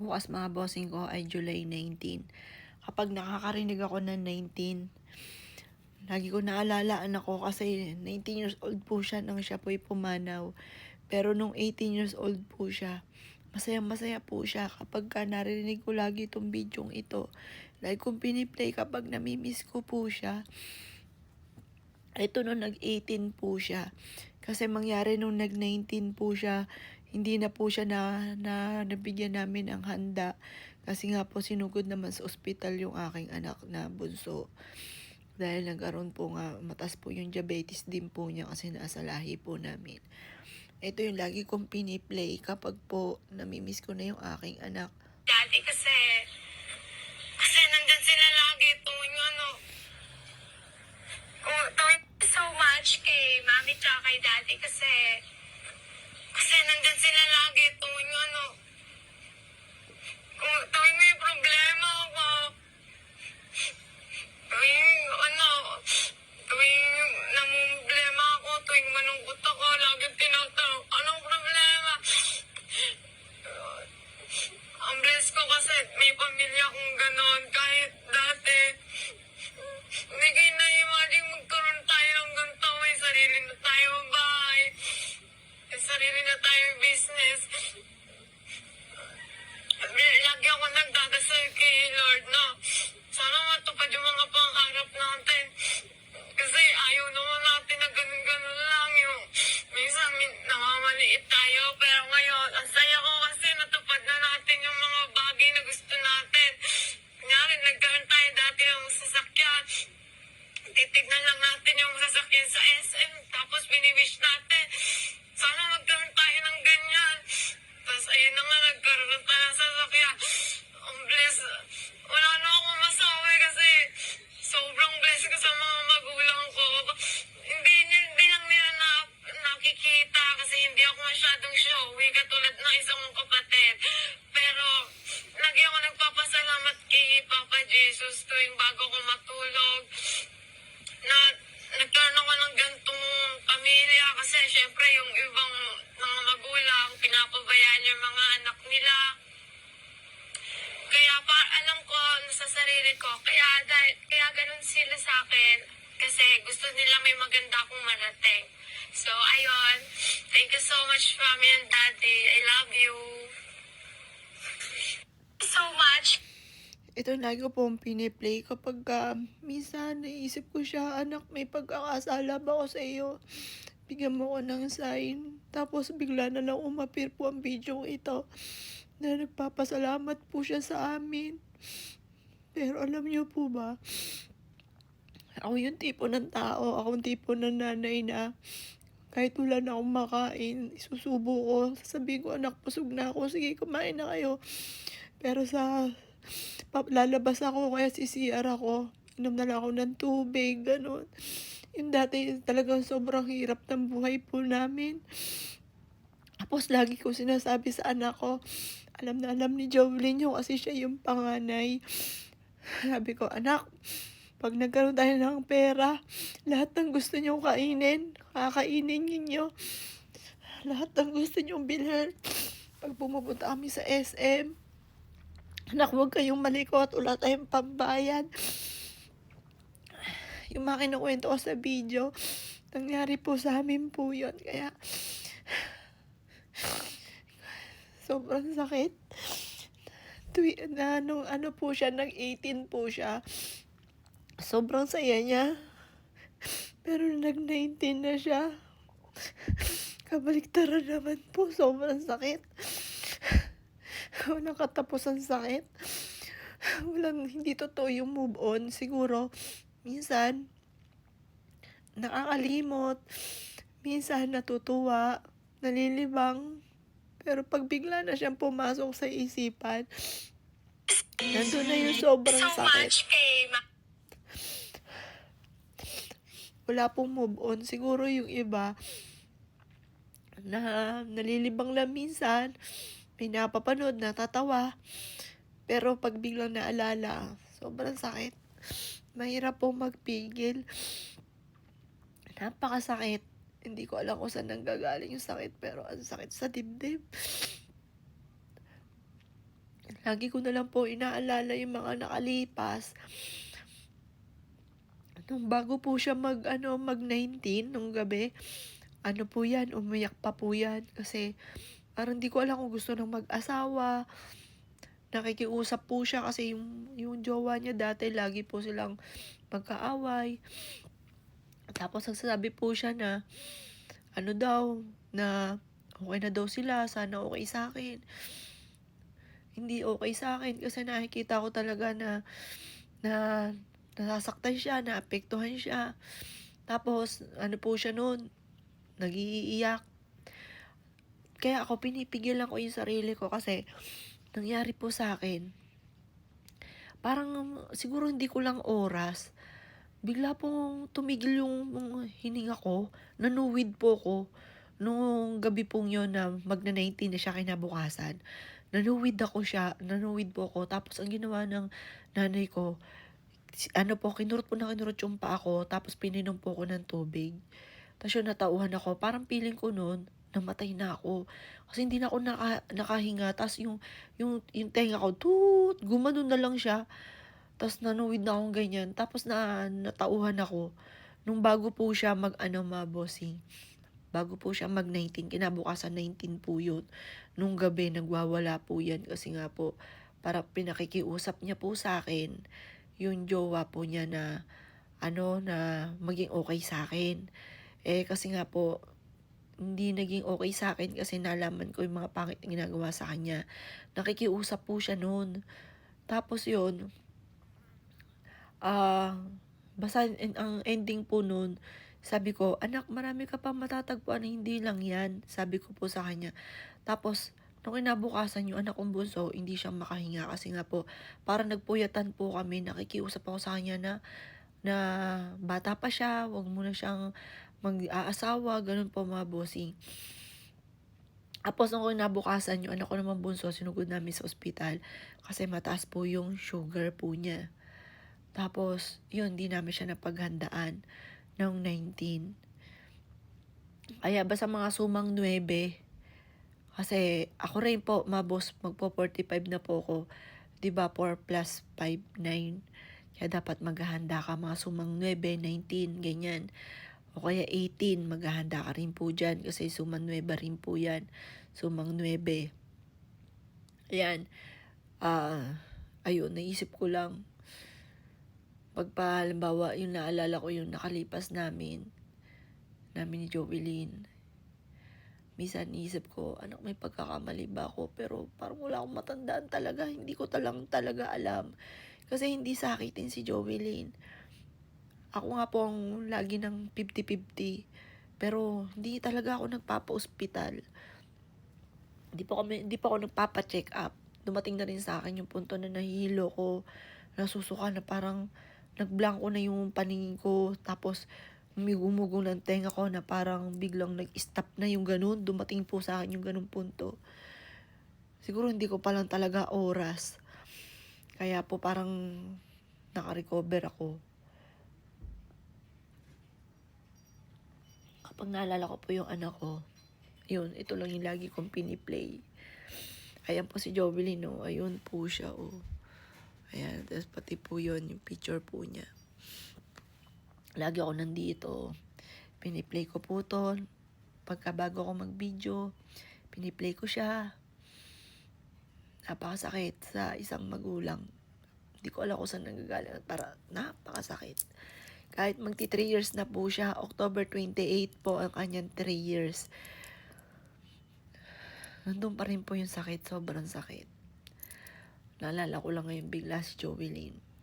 bukas mga bossing ko ay July 19. Kapag nakakarinig ako ng 19, lagi ko naalala anak ko kasi 19 years old po siya nang siya po'y pumanaw. Pero nung 18 years old po siya, masaya po siya kapag narinig ko lagi itong bidyong ito. Like kung piniplay kapag namimiss ko po siya. Ito nung nag-18 po siya. Kasi mangyari nung nag-19 po siya, hindi na po siya nabigyan namin ng handa. Kasi nga po sinugod naman sa ospital yung aking anak na bunso. Dahil nagkaroon po nga, mataas po yung diabetes din po niya kasi nasa lahi po namin. Ito yung lagi kong piniplay kapag po namimiss ko na yung aking anak. Dati kasi nandyan sila lagi tuwing thank you so much kay mami tsaka kay daddy kasi nandyan sila lagi tuwing tuwing may problema ako, tuwing tuwing namumblema ako, tuwing malungkot ako, lagi tinatanong, anong problema? Ang bless ko kasi may pamilya akong ganon kahit dati. Hindi kayo na-imagine magkaroon tayo ng ganito. May sarili na tayong bahay. May sarili na tayong business. Lagi ako nagdadasal kay Lord na sana matupad yung mga pangarap natin. Kasi ayaw naman natin na ganun-ganun lang yung minsan namamaliit tayo. Pero ngayon, ang saya ko kasi natupad na natin yung mga bagay na gusto natin. Kunyari, nagkaroon tayo dati ng sasakyan. Titignan lang natin yung sasakyan sa SM. Tapos biniwish natin. Sana magkaroon tayo ng ganyan. Tapos ayun na nga, nagkaroon tayo ng sasakyan. Ang bless. Wala na akong masabi kasi sobrang bless ko sa mga magulang ko. Hindi lang nila nakikita kasi hindi ako masyadong showy katulad ng isang kong kapatid. Pero lagi ako nagpapasalamat kay Papa Jesus tuwing bago ko matulog na nagkaroon ako ng gantong pamilya kasi syempre yung ibang mga magulang pinapabayaan yung mga anak nila. Kaya alam ko sa sarili ko, kaya ganun sila sa akin kasi gusto nila may maganda akong marating. So ayun, thank you so much mommy and daddy. I love you so much. Ito lagi ko pong piniplay kapag minsan naisip ko siya, anak, may pagkakasala ba ako sa iyo? Bigyan mo ko ng sign. Tapos bigla na lang umapir po ang video ito na nagpapasalamat po siya sa amin. Pero alam niyo po ba, ako yung tipo ng tao, ako yung tipo ng nanay na kahit wala na akong makain, isusubo ko, sasabihin ko, anak, busog na ako, sige, kumain na kayo. Pero lalabas ako, kaya si CR ako, inom na lang ako ng tubig, ganun. Yung dati talagang sobrang hirap ng buhay po namin. Tapos lagi ko sinasabi sa anak ko, alam na alam ni Jowlyn yun kasi siya yung panganay. Sabi ko, anak, pag nagkaroon tayo ng pera, lahat ng gusto nyo kainin, kakainin ninyo. Lahat ng gusto nyo bilhin. Pag pumupunta kami sa SM, anak, huwag kayong malikot, wala tayong pambayad. Yung mga kinukwento ko sa video, nangyari po sa amin po yun. Kaya, sobrang sakit. Nung po siya, nag-18 po siya. Sobrang saya niya. Pero nag-19 na siya. Kabaliktaran naman po, sobrang sakit. Walang katapos ang sakit. Hindi totoo yung move on. Siguro, minsan, nakakalimot. Minsan, natutuwa. Nalilibang. Pero pag bigla na siyang pumasok sa isipan, nandun na yung sobrang sakit. Wala pong move on. Siguro yung iba, na nalilibang lang minsan, may napapanood, natatawa. Pero pag biglang naalala, sobrang sakit. Mahirap pong magpigil. Napakasakit. Hindi ko alam kung saan nanggagaling yung sakit, pero ang sakit sa dibdib. Lagi ko na lang po inaalala yung mga nakalipas. Nung bago po siya mag-19 nung gabi, ano po 'yan, umiyak pa po 'yan kasi parang di ko alam kung gusto ng mag-asawa. Nakikiusap po siya kasi yung jowa niya dati lagi po silang magkaaway. Tapos nagsasabi po siya na ano daw, na okey na daw sila, sana okey sa'kin. Hindi okey sa'kin kasi nakikita ko talaga na nasasaktan siya, naapektuhan siya. Tapos ano po siya nun, nag-iiyak. Kaya ako pinipigilan ko yung sarili ko kasi nangyari po sa'kin, parang siguro hindi ko lang oras, bigla pong tumigil yung hininga ko, nanuwid po ko. Nung gabi pong yun na magna-19 na siya kinabukasan, nanuwid po ako tapos ang ginawa ng nanay ko, ano po, kinurot po na kinurot yung paa ko tapos pininom po ko ng tubig. Tapos yun natauhan ako, parang feeling ko nun, namatay na ako. Kasi hindi na ako nakahinga, ta's yung tenga ko, toot, gumanon na lang siya. Ta's nanuwid na akong ganyan, tapos natauhan ako. Nung bago po siya bossing, bago po siya mag-19, kinabukasan 19 po yun. Nung gabi nagwawala po yan kasi nga po, para pinakikiusap niya po sa akin yung jowa po niya na na maging okay sa akin. Eh, kasi nga po, hindi naging okay sa akin kasi nalaman ko yung mga pangit na ginagawa sa kanya. Nakikiusap po siya nun. Tapos yun, ah, basta ang ending po nun, sabi ko, "Anak, marami ka pang matatagpuan, hindi lang yan." Sabi ko po sa kanya. Tapos, nung kinabukasan yung anak kong bunso, hindi siya makahinga kasi nga po, parang nagpuyatan po kami, nakikiusap ako sa kanya na bata pa siya, wag mo na siyang mag-aasawa, ganun po mga bossing. Tapos nung kinabukasan yung anak ko naman bunso, sinugod namin sa ospital kasi mataas po yung sugar po niya. Tapos, yun, di namin siya napaghandaan ng 19. Kaya basta mga sumang 9, kasi ako rin po, boss, magpo-45 na po ako. 'Di ba 4 plus 5, 9. Kaya dapat maghahanda ka mga sumang 9, 19, ganyan. O kaya 18, maghahanda ka rin po dyan kasi sumang 9 rin po yan. Sumang 9. Ayan. Ayun, naisip ko lang. Halimbawa, yung naalala ko yung nakalipas namin ni Jovelyn. Minsan isip ko, anak, may pagkakamali ba ako? Pero parang wala akong matandaan talaga. Hindi ko talaga alam. Kasi hindi sakitin si Jovelyn. Ako nga po ang lagi ng 50-50. Pero hindi talaga ako nagpapa-ospital. Hindi pa ako nagpapa-check up. Dumating na rin sa akin yung punto na nahihilo ko, nasusuka na parang nagblanko na yung paningin ko. Tapos umugong ng tenga ko na parang biglang nag-stop na yung ganun. Dumating po sa akin yung ganun punto. Siguro hindi ko pa lang talaga oras. Kaya po parang naka-recover ako. Kapag naalala ko po yung anak ko, yun, ito lang yung lagi kong piniplay. Ayan po si Jovelyn, no? Ayun po siya, oh. Ayan, tapos pati po yun, yung picture po niya. Lagi ako nandito. Piniplay ko po to. Pagka bago ako mag-video, piniplay ko siya. Napakasakit sa isang magulang. Hindi ko alam kung saan nagagaling. Para napakasakit. Kahit magti 3 years na po siya, October 28 po ang kanyang 3 years. Nandun pa rin po yung sakit, sobrang sakit. Naalala ko lang ngayon bigla si Jovelyn.